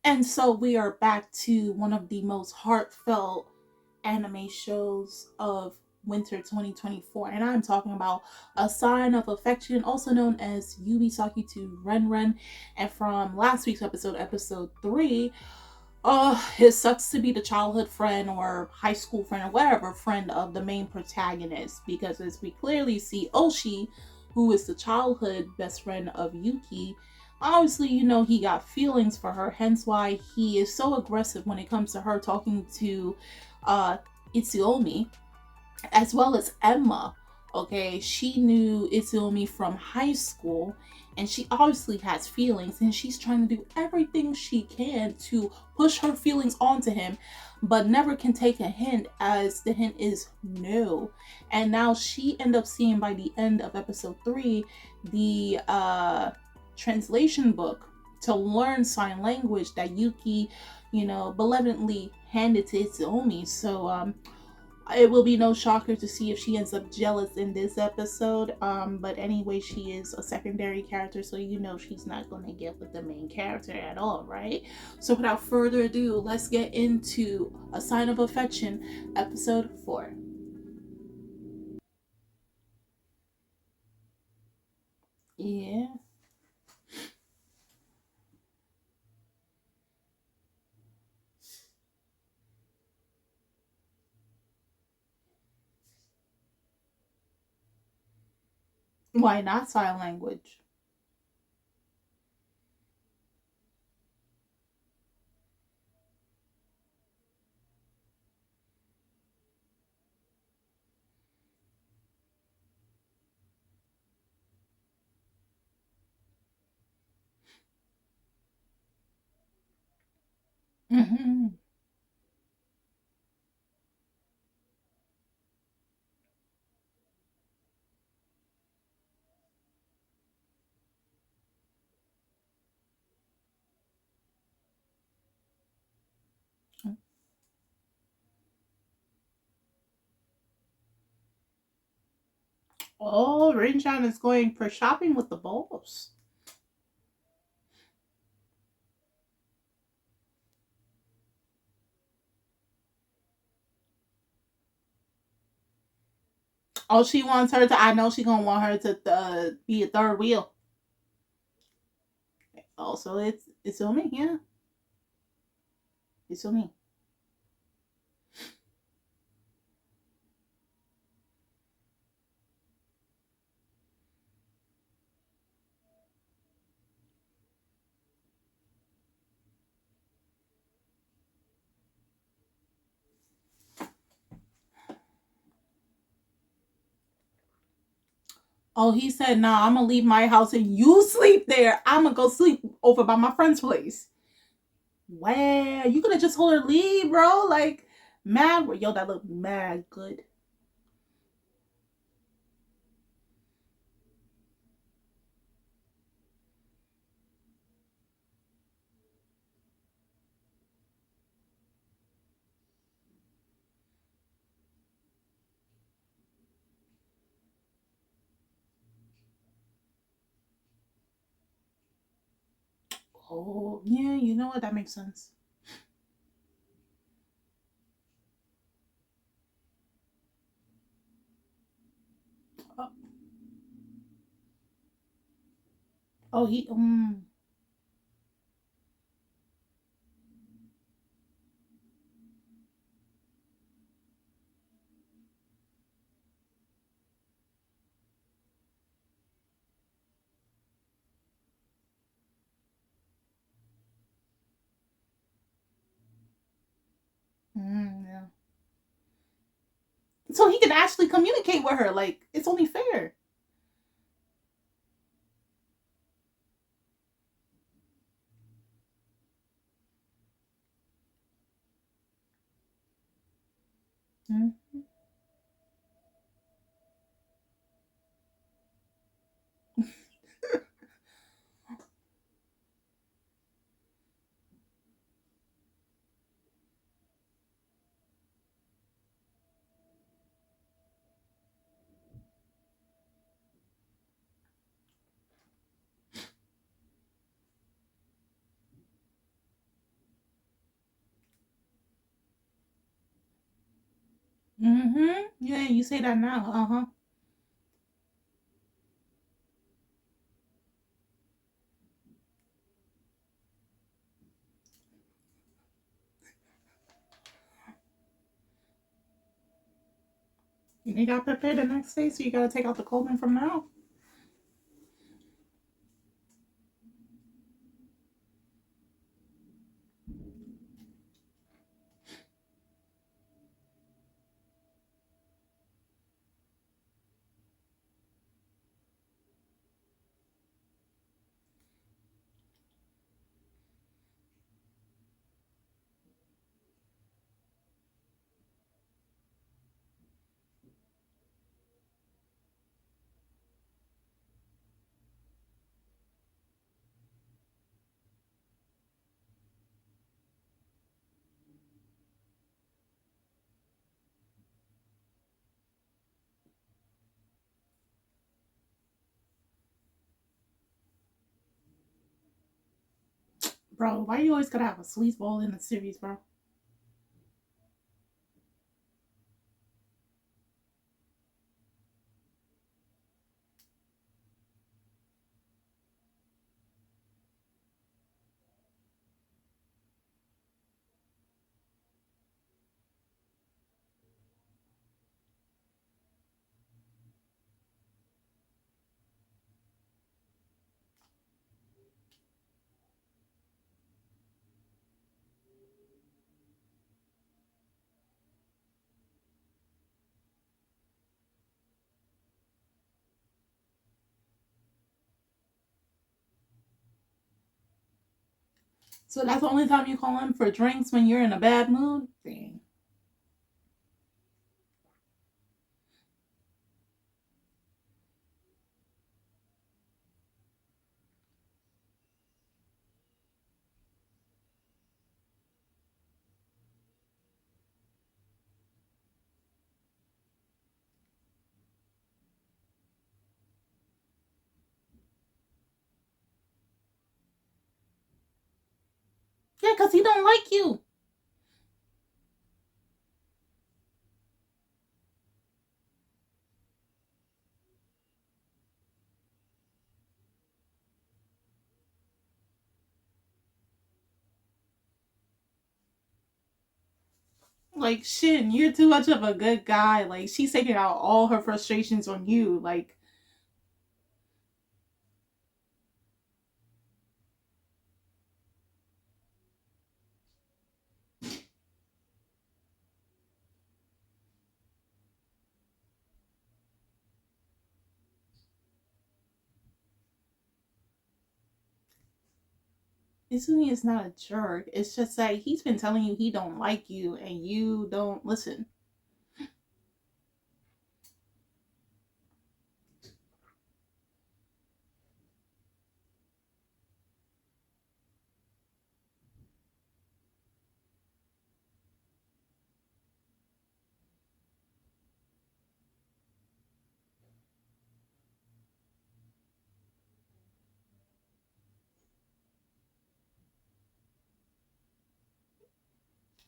And so we are back to one of the most heartfelt anime shows of winter 2024. And I'm talking about A Sign of Affection, also known as Yubi Saki to Ren Ren. And from last week's episode, episode 3, it sucks to be the childhood friend or high school friend or whatever friend of the main protagonist. Because as we clearly see, Oshi, who is the childhood best friend of Yuki, obviously, he got feelings for her, hence why he is so aggressive when it comes to her talking to uh, Itsuomi, as well as Emma. Okay, she knew Itsuomi from high school, and she obviously has feelings, and she's trying to do everything she can to push her feelings onto him, but never can take a hint, as the hint is no. And now she ended up seeing by the end of episode 3 the translation book to learn sign language that Yuki, benevolently handed to Itsuomi. So it will be no shocker to see if she ends up jealous in this episode. But anyway, she is a secondary character, so she's not gonna get with the main character at all, right? So without further ado, let's get into A Sign of Affection, episode 4. Yeah. Why not sign language? Mm-hmm. Oh, Rinjan is going for shopping with the boss. Oh, she wants her to. I know she gonna want her to be a third wheel. Also, it's on me. Yeah, it's on me. Oh, he said, "Nah, I'm gonna leave my house and you sleep there. I'm gonna go sleep over by my friend's place." Wow, you could have just told her leave, bro. Like, mad. Yo, that looked mad good. Oh, yeah, you know what? That makes sense. Oh, oh he. Yeah. So he can actually communicate with her. Like, it's only fair. Mm. Mm-hmm. Yeah, you say that now. Uh-huh. You got prepared the next day, so you gotta take out the clothing from now. Bro, why you always gotta have a sweet ball in the series, bro? So that's the only time you call him for drinks when you're in a bad mood? Dang. Yeah, because he don't like you. Like, shit, you're too much of a good guy. Like, she's taking out all her frustrations on you. Like, Izumi is not a jerk. It's just that he's been telling you he don't like you and you don't listen.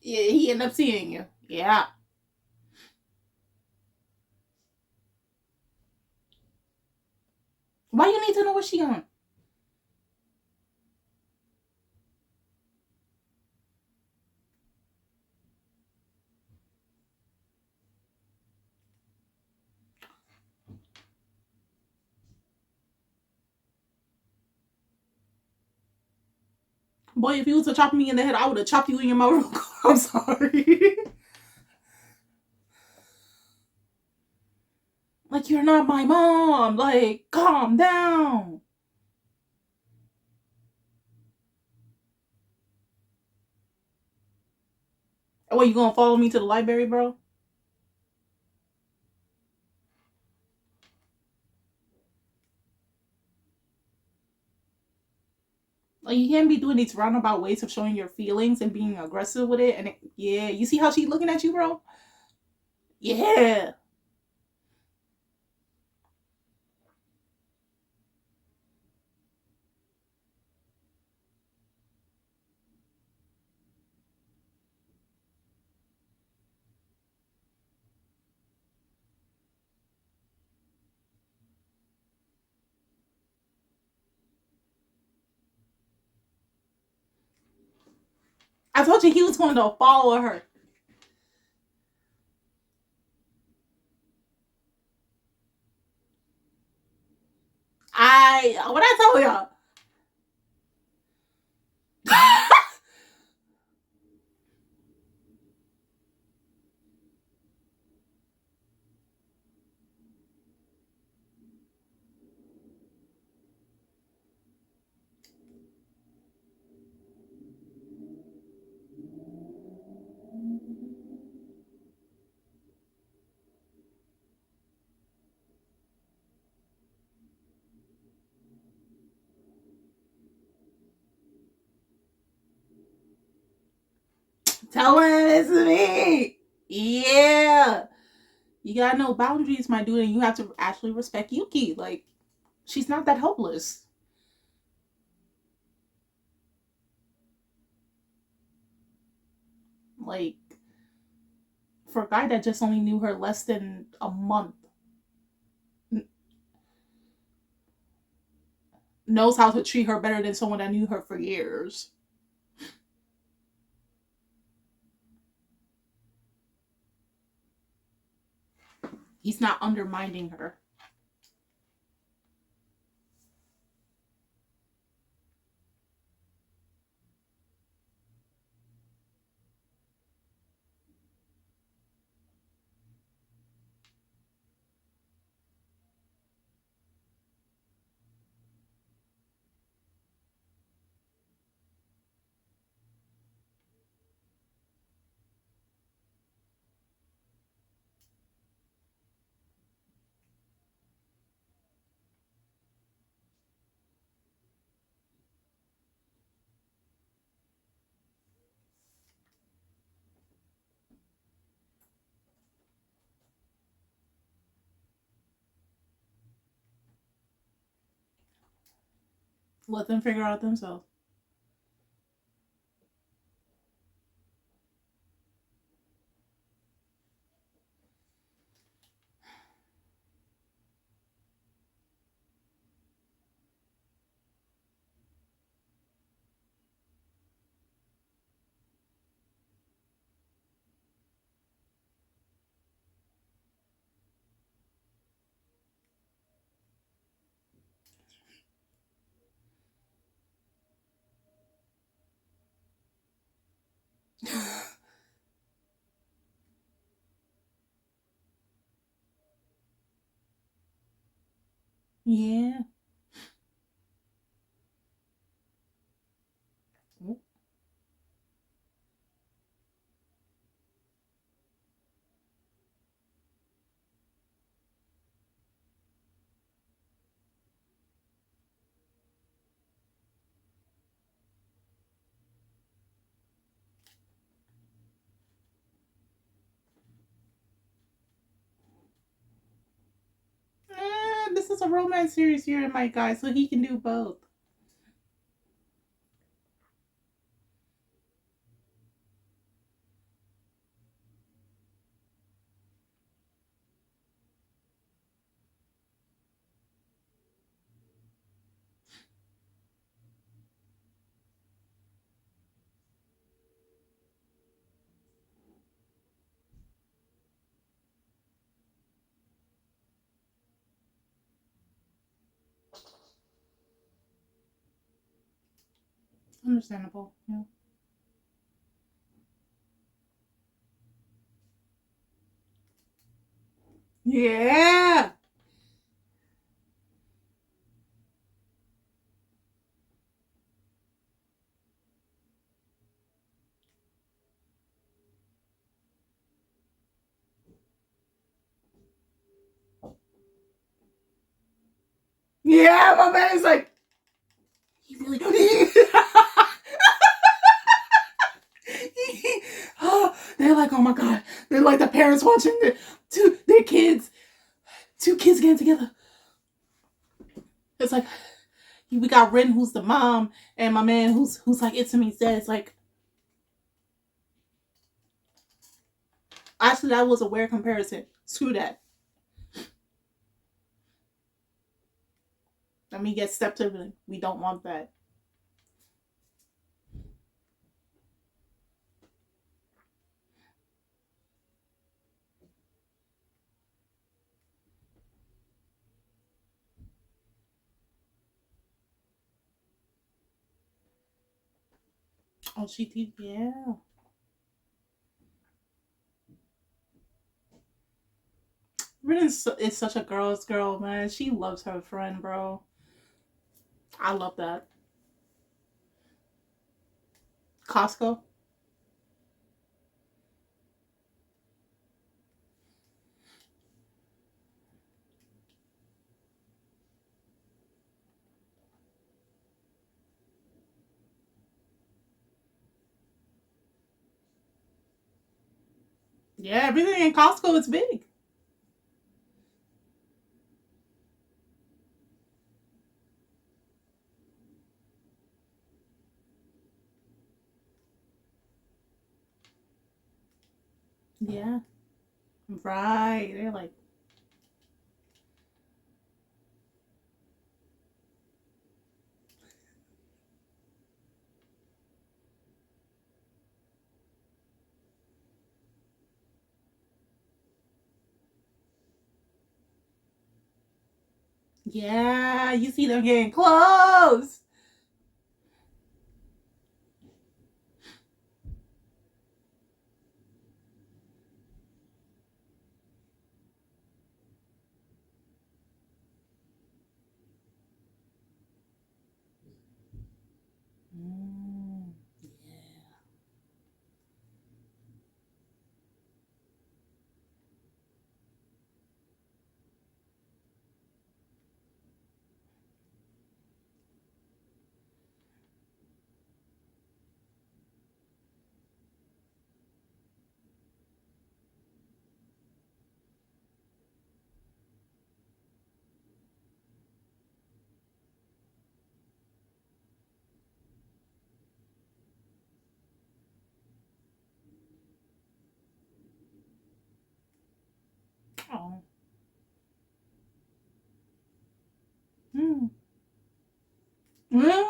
Yeah, he ended up seeing you. Yeah. Why you need to know what she on? Boy, if you was to chop me in the head, I would have chopped you in your mouth. I'm sorry. Like, you're not my mom. Like, calm down. What, you gonna follow me to the library, bro? Like, you can't be doing these roundabout ways of showing your feelings and being aggressive with it. And yeah, you see how she's looking at you, bro? Yeah. I told you he was going to follow her. What I tell y'all? Tell him it's me. Yeah. You gotta know boundaries, my dude, and you have to actually respect Yuki. Like, she's not that hopeless. Like, for a guy that just only knew her less than a month, knows how to treat her better than someone that knew her for years. He's not undermining her. Let them figure out themselves. Yeah. This is a romance series here, my guy, so he can do both. Understandable. Yeah. Yeah. Yeah, my man is like, he really. They're like, oh my god. They're like the parents watching their kids, two kids getting together. It's like we got Rin, who's the mom, and my man, who's like it's me said. It's like actually that was a weird comparison. Screw that. Let me get stepsibling. We don't want that. Oh, she did. Yeah. Rin is such a girl's girl, man. She loves her friend, bro. I love that. Costco. Yeah, everything in Costco is big. Yeah. Right. They're like, yeah, you see them getting close. Mm, yeah. Oh. Mm. Mm.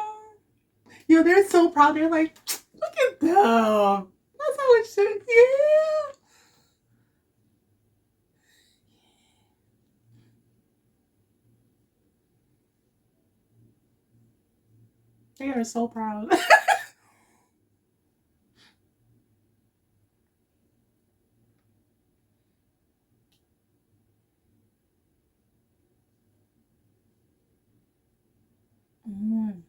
Yeah, they're so proud. They're like, look at them. That's how it should. Yeah. They are so proud. Mm.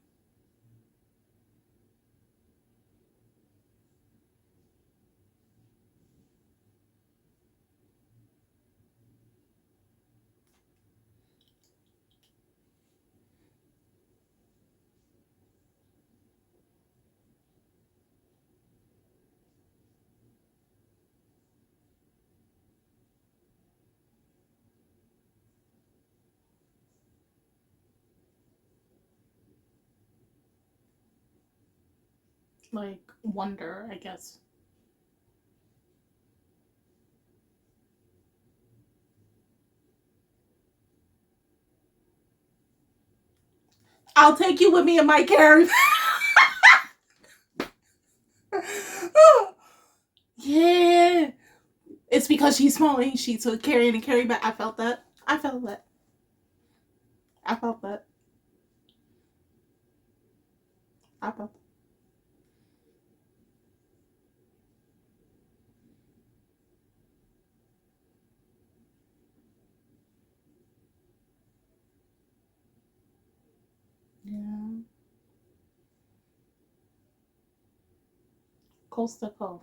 Like wonder, I guess. I'll take you with me in my carry. Yeah. It's because she's small and she took carrying and carry back. I felt that. I felt that. I felt that. I felt that. Yeah. Costco.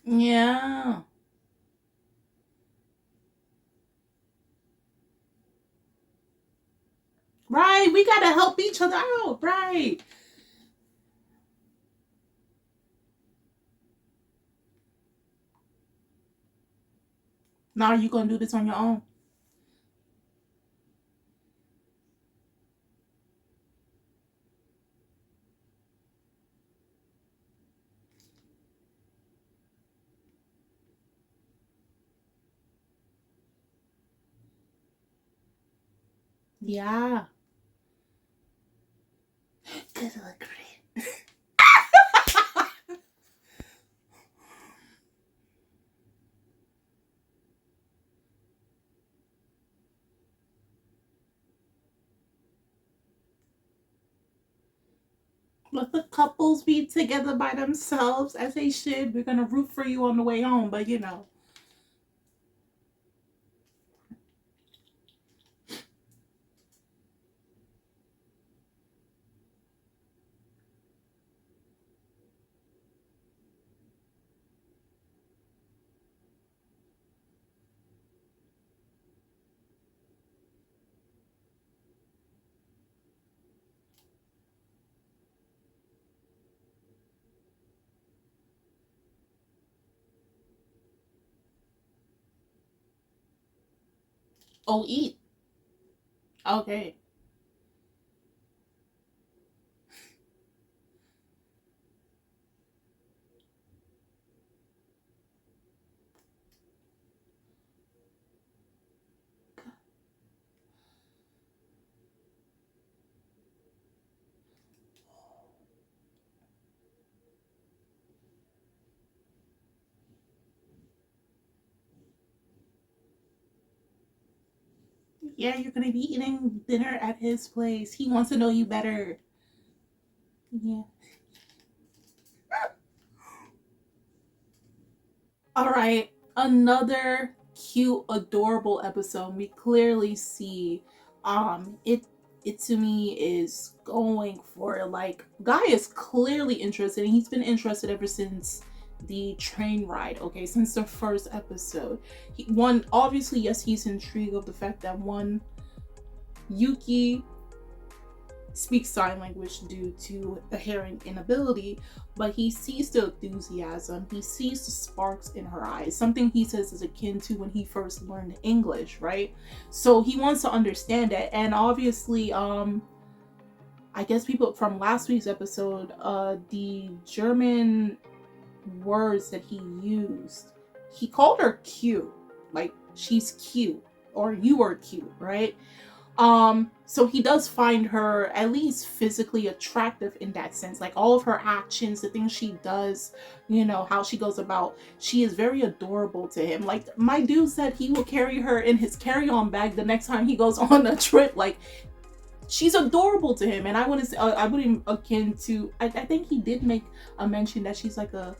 Yeah. Right. We gotta help each other out. Right. Now you gonna do this on your own. Yeah. Good look great. Let the couples be together by themselves as they should. We're gonna root for you on the way home, but you know. Oh, eat. Okay. Yeah, you're gonna be eating dinner at his place. He wants to know you better. Yeah. All right. Another cute, adorable episode. We clearly see it to me is going for like guy is clearly interested and he's been interested ever since the train ride, okay, since the first episode. One obviously, yes, he's intrigued of the fact that one Yuki speaks sign language due to a hearing inability, but he sees the enthusiasm, he sees the sparks in her eyes, something he says is akin to when he first learned English, right? So he wants to understand it, and obviously, I guess people from last week's episode, the German words that he used, he called her cute, like she's cute, or you are cute, right? So he does find her at least physically attractive in that sense. Like all of her actions, the things she does, you know, how she goes about, she is very adorable to him. Like my dude said he will carry her in his carry-on bag the next time he goes on a trip. Like she's adorable to him, and I want to say, I would him akin to. I think he did make a mention that she's like a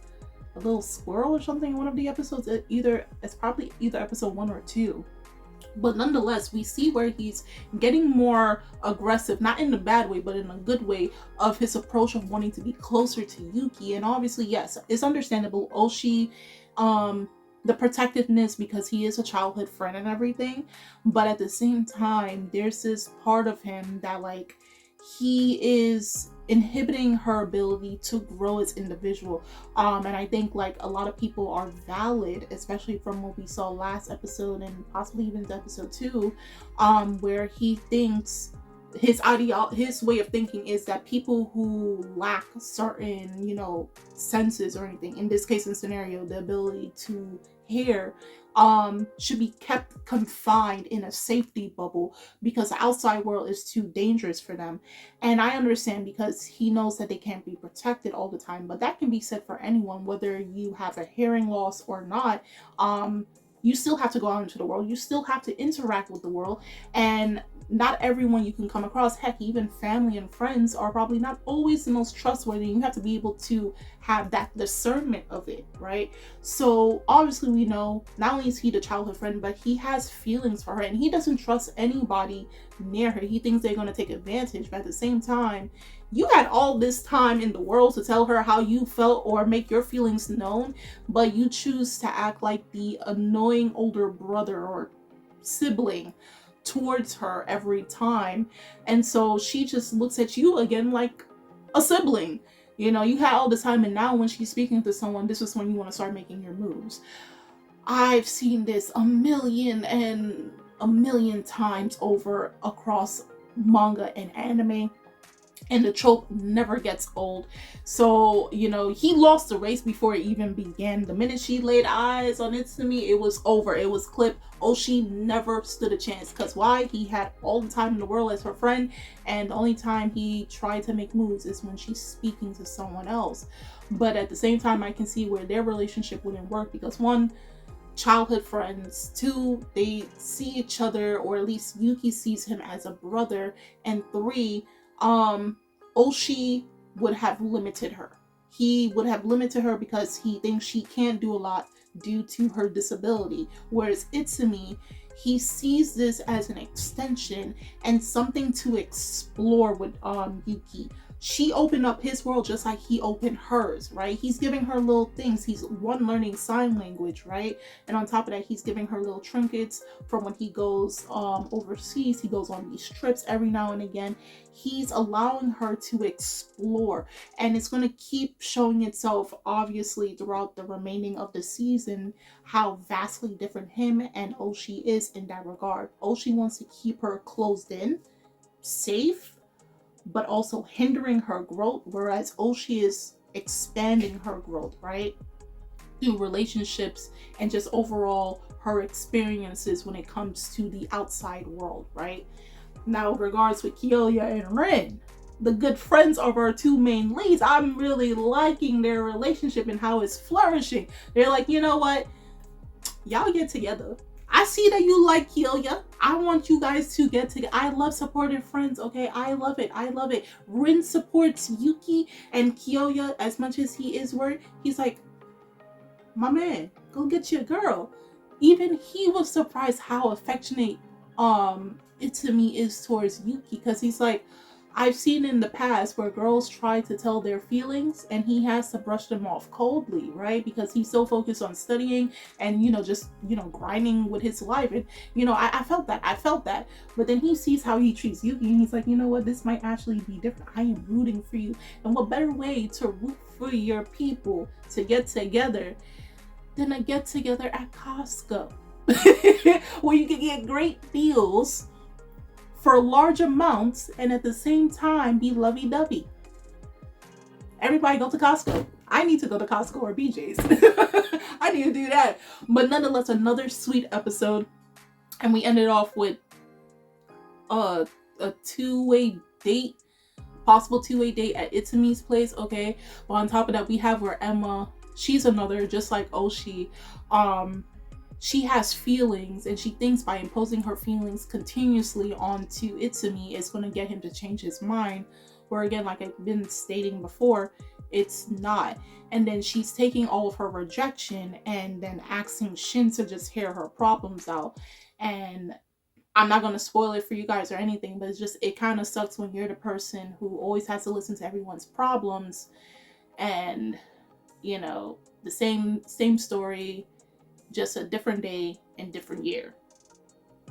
little squirrel or something in one of the episodes. It's probably either episode 1 or 2. But nonetheless, we see where he's getting more aggressive, not in a bad way, but in a good way, of his approach of wanting to be closer to Yuki. And obviously, yes, it's understandable. Oshi, the protectiveness, because he is a childhood friend and everything. But at the same time, there's this part of him that, like, he is inhibiting her ability to grow as individual, and I think like a lot of people are valid, especially from what we saw last episode and possibly even episode 2, where he thinks his way of thinking is that people who lack certain, you know, senses or anything, in this case and scenario the ability to hear, should be kept confined in a safety bubble because the outside world is too dangerous for them. And I understand because he knows that they can't be protected all the time, but that can be said for anyone, whether you have a hearing loss or not. You still have to go out into the world, you still have to interact with the world, and not everyone you can come across, heck, even family and friends are probably not always the most trustworthy. You have to be able to have that discernment of it, right? So obviously we know not only is he the childhood friend, but he has feelings for her and he doesn't trust anybody near her. He thinks they're going to take advantage, but at the same time, you had all this time in the world to tell her how you felt or make your feelings known, but you choose to act like the annoying older brother or sibling towards her every time. And so she just looks at you again like a sibling. You know, you had all this time, and now when she's speaking to someone, this is when you want to start making your moves. I've seen this a million and a million times over across manga and anime. and the trope never gets old. So, you know, he lost the race before it even began. The minute she laid eyes on Itsumi, it was over. It was clipped. Oshi never stood a chance. Because why? He had all the time in the world as her friend, and the only time he tried to make moves is when she's speaking to someone else. But at the same time, I can see where their relationship wouldn't work, because one, childhood friends, two, they see each other, or at least Yuki sees him as a brother, and three, Oshi would have limited her. He would have limited her because he thinks she can't do a lot due to her disability. Whereas Itsumi, he sees this as an extension and something to explore with Yuki. She opened up his world just like he opened hers, right? He's giving her little things. He's learning sign language, right? And on top of that, he's giving her little trinkets from when he goes overseas. He goes on these trips every now and again. He's allowing her to explore, and it's going to keep showing itself obviously throughout the remaining of the season how vastly different him and Oshi is in that regard. Oshi wants to keep her closed in, safe, but also hindering her growth, whereas Oshi is expanding her growth, right? Through relationships and just overall her experiences when it comes to the outside world, right? Now, regards with Kyoya and Rin, the good friends of our two main leads, I'm really liking their relationship and how it's flourishing. They're like, you know what? Y'all get together. I see that you like Kyoya. I want you guys to get together. I love supportive friends, okay? I love it. I love it. Rin supports Yuki and Kyoya as much as he is worried. He's like, my man, go get your girl. Even he was surprised how affectionate Itsumi is towards Yuki, because he's like, I've seen in the past where girls try to tell their feelings and he has to brush them off coldly, right? Because he's so focused on studying and, you know, just, you know, grinding with his life. And, you know, I felt that. But then he sees how he treats Yuki and he's like, you know what, this might actually be different. I am rooting for you. And what better way to root for your people to get together than a get together at Costco, where you can get great deals for large amounts and at the same time be lovey-dovey. Everybody go to Costco. I need to go to Costco or BJ's. I need to do that. But nonetheless, another sweet episode. And we ended off with a two-way date, possible two-way date at Itsumi's place, okay? But on top of that, we have where Emma, she's another, just like Oshi, she has feelings, and she thinks by imposing her feelings continuously onto Itsumi is going to get him to change his mind. Where again, like I've been stating before, it's not. And then she's taking all of her rejection and then asking Shin to just hear her problems out. And I'm not going to spoil it for you guys or anything, but it's just, it kind of sucks when you're the person who always has to listen to everyone's problems. And, you know, the same story, just a different day and different year.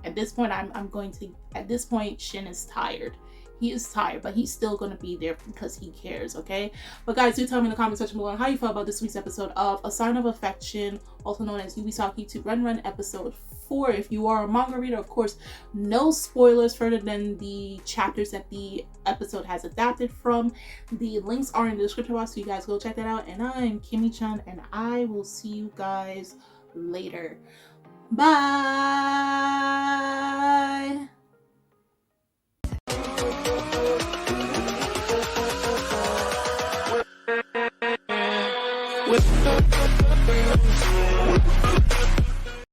At this point, at this point, Shin is tired. He is tired, but he's still going to be there because he cares, okay? But guys, do tell me in the comment section below how you felt about this week's episode of A Sign of Affection, also known as Yubi Saki to Ren episode 4. If you are a manga reader, of course, no spoilers further than the chapters that the episode has adapted from. The links are in the description box, so you guys go check that out. And I'm Kimmy-chan, and I will see you guys later. Bye. With